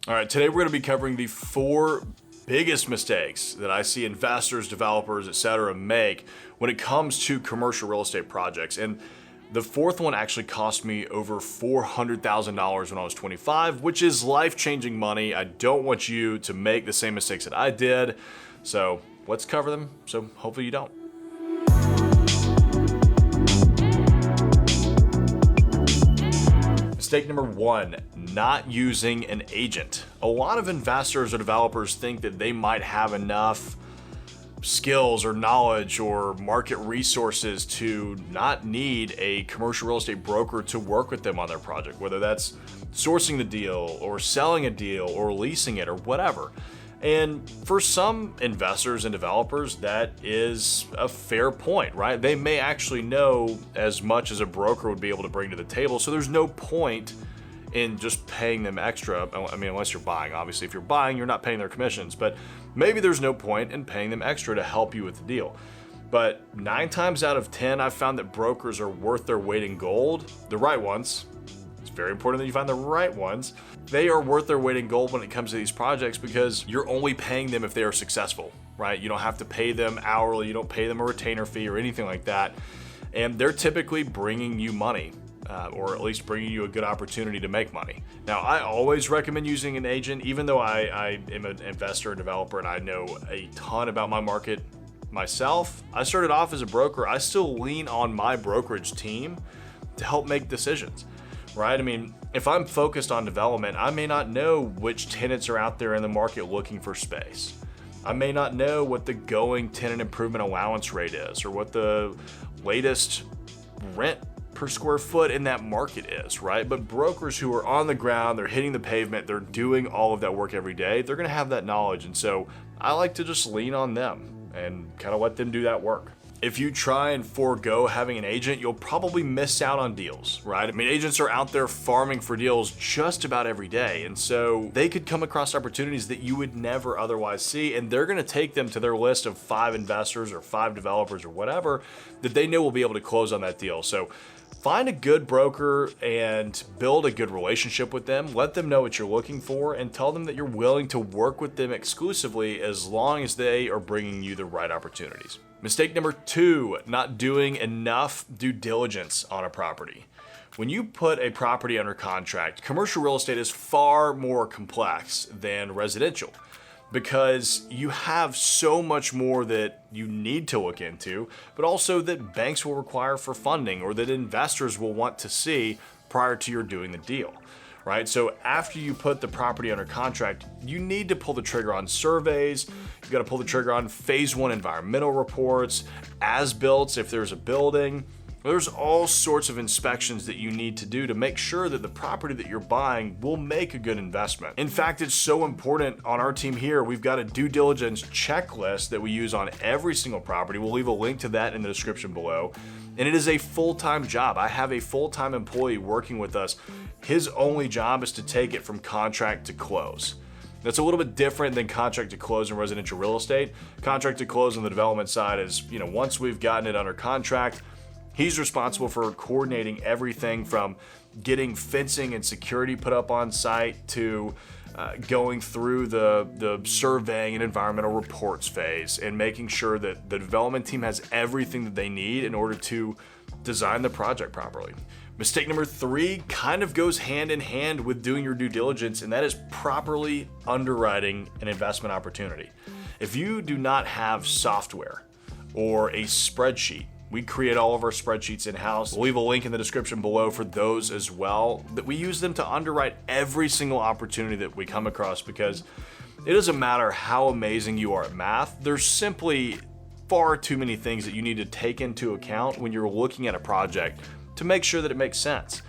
All right, today we're going to be covering the 4 biggest mistakes that I see investors, developers, etc. make when it comes to commercial real estate projects. And the 4th one actually cost me over $400,000 when I was 25, which is life-changing money. I don't want you to make the same mistakes that I did. So let's cover them, so hopefully you don't. Mistake number 1, not using an agent. A lot of investors or developers think that they might have enough skills or knowledge or market resources to not need a commercial real estate broker to work with them on their project, whether that's sourcing the deal or selling a deal or leasing it or whatever. And for some investors and developers, that is a fair point, right? They may actually know as much as a broker would be able to bring to the table, so there's no point in just paying them extra. I mean, unless you're buying. Obviously, if you're buying, you're not paying their commissions, but maybe there's no point in paying them extra to help you with the deal. But 9 times out of 10, I've found that brokers are worth their weight in gold, the right ones. It's very important that you find the right ones. They are worth their weight in gold when it comes to these projects because you're only paying them if they are successful, right? You don't have to pay them hourly, you don't pay them a retainer fee or anything like that. And they're typically bringing you money, or at least bringing you a good opportunity to make money. Now, I always recommend using an agent, even though I am an investor and developer and I know a ton about my market myself. I started off as a broker. I still lean on my brokerage team to help make decisions. Right? I mean, if I'm focused on development, I may not know which tenants are out there in the market looking for space. I may not know what the going tenant improvement allowance rate is or what the latest rent per square foot in that market is, right? But brokers who are on the ground, they're hitting the pavement, they're doing all of that work every day, they're going to have that knowledge. And so I like to just lean on them and kind of let them do that work. If you try and forego having an agent, you'll probably miss out on deals, right? I mean, agents are out there farming for deals just about every day. And so they could come across opportunities that you would never otherwise see. And they're going to take them to their list of 5 investors or 5 developers or whatever that they know will be able to close on that deal. So find a good broker and build a good relationship with them. Let them know what you're looking for and tell them that you're willing to work with them exclusively as long as they are bringing you the right opportunities. Mistake number 2, not doing enough due diligence on a property. When you put a property under contract, commercial real estate is far more complex than residential because you have so much more that you need to look into, but also that banks will require for funding or that investors will want to see prior to your doing the deal. Right? So after you put the property under contract, you need to pull the trigger on surveys. You got to pull the trigger on phase 1 environmental reports, as-built if there's a building. There's all sorts of inspections that you need to do to make sure that the property that you're buying will make a good investment. In fact, it's so important on our team here. We've got a due diligence checklist that we use on every single property. We'll leave a link to that in the description below. And it is a full-time job. I have a full-time employee working with us. His only job is to take it from contract to close. That's a little bit different than contract to close in residential real estate. Contract to close on the development side is, once we've gotten it under contract, he's responsible for coordinating everything from getting fencing and security put up on site to going through the surveying and environmental reports phase and making sure that the development team has everything that they need in order to design the project properly. Mistake number 3 kind of goes hand in hand with doing your due diligence, and that is properly underwriting an investment opportunity. If you do not have software or a spreadsheet, we create all of our spreadsheets in-house. We'll leave a link in the description below for those as well, that we use them to underwrite every single opportunity that we come across because it doesn't matter how amazing you are at math, there's simply far too many things that you need to take into account when you're looking at a project to make sure that it makes sense.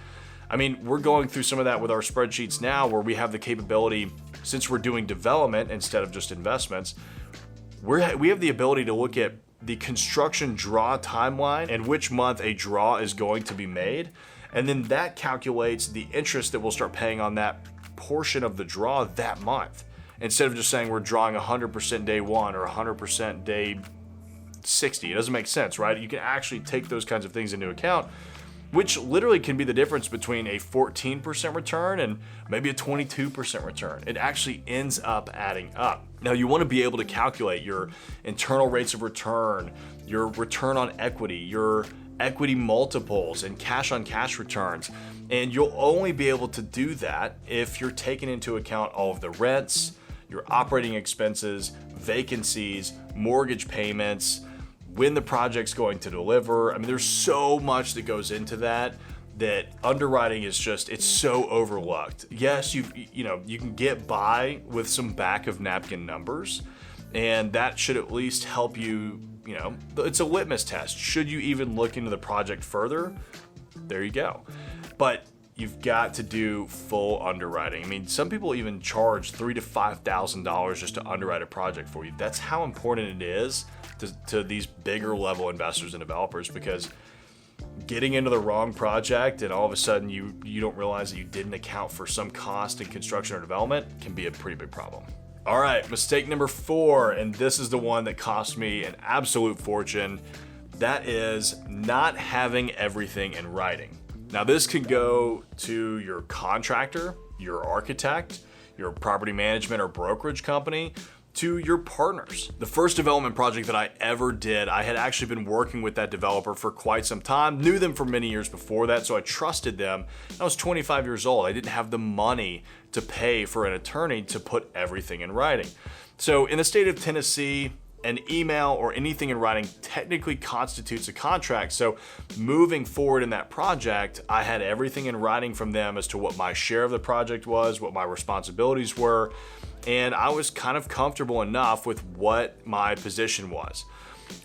I mean, we're going through some of that with our spreadsheets now where we have the capability, since we're doing development instead of just investments, we have the ability to look at the construction draw timeline and which month a draw is going to be made. And then that calculates the interest that we'll start paying on that portion of the draw that month. Instead of just saying we're drawing 100% day 1 or 100% day 60. It doesn't make sense, right? You can actually take those kinds of things into account which literally can be the difference between a 14% return and maybe a 22% return. It actually ends up adding up. Now, you want to be able to calculate your internal rates of return, your return on equity, your equity multiples, and cash on cash returns. And you'll only be able to do that if you're taking into account all of the rents, your operating expenses, vacancies, mortgage payments, when the project's going to deliver. I mean, there's so much that goes into that underwriting is just, it's so overlooked. Yes, you can get by with some back of napkin numbers, and that should at least help you, it's a litmus test. Should you even look into the project further? There you go. But you've got to do full underwriting. I mean, some people even charge $3,000 to $5,000 just to underwrite a project for you. That's how important it is to these bigger level investors and developers, because getting into the wrong project and all of a sudden you don't realize that you didn't account for some cost in construction or development can be a pretty big problem. All right, mistake number 4, and this is the one that cost me an absolute fortune. That is not having everything in writing. Now, this can go to your contractor, your architect, your property management or brokerage company, to your partners. The first development project that I ever did, I had actually been working with that developer for quite some time, knew them for many years before that, so I trusted them. I was 25 years old. I didn't have the money to pay for an attorney to put everything in writing. So in the state of Tennessee, an email or anything in writing technically constitutes a contract. So moving forward in that project, I had everything in writing from them as to what my share of the project was, what my responsibilities were, and I was kind of comfortable enough with what my position was.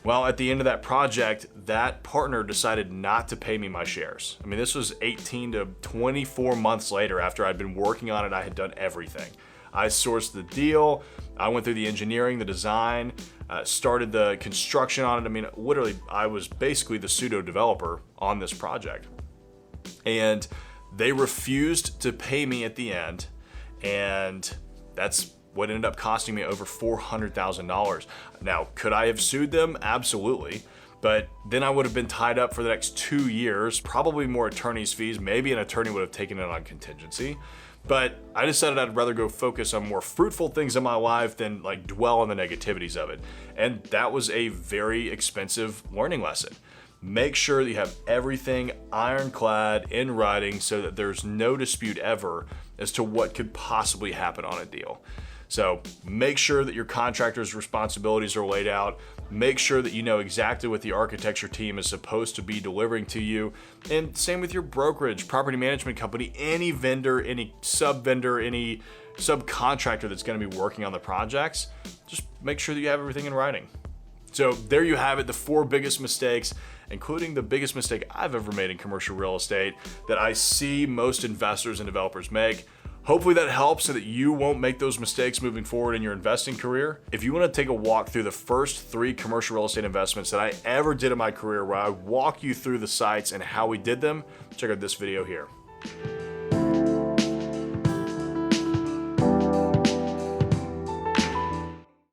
Well, at the end of that project, that partner decided not to pay me my shares. I mean, this was 18 to 24 months later after I'd been working on it. I had done everything. I sourced the deal, I went through the engineering, the design, started the construction on it. I mean, literally, I was basically the pseudo developer on this project. And they refused to pay me at the end, and that's what ended up costing me over $400,000. Now, could I have sued them? Absolutely. But then I would have been tied up for the next 2 years, probably more attorney's fees. Maybe an attorney would have taken it on contingency. But I decided I'd rather go focus on more fruitful things in my life than like dwell on the negativities of it. And that was a very expensive learning lesson. Make sure that you have everything ironclad in writing so that there's no dispute ever as to what could possibly happen on a deal. So make sure that your contractor's responsibilities are laid out. Make sure that you know exactly what the architecture team is supposed to be delivering to you. And same with your brokerage, property management company, any vendor, any sub-vendor, any subcontractor that's going to be working on the projects. Just make sure that you have everything in writing. So there you have it, the 4 biggest mistakes, including the biggest mistake I've ever made in commercial real estate that I see most investors and developers make. Hopefully that helps so that you won't make those mistakes moving forward in your investing career. If you want to take a walk through the first 3 commercial real estate investments that I ever did in my career, where I walk you through the sites and how we did them, check out this video here.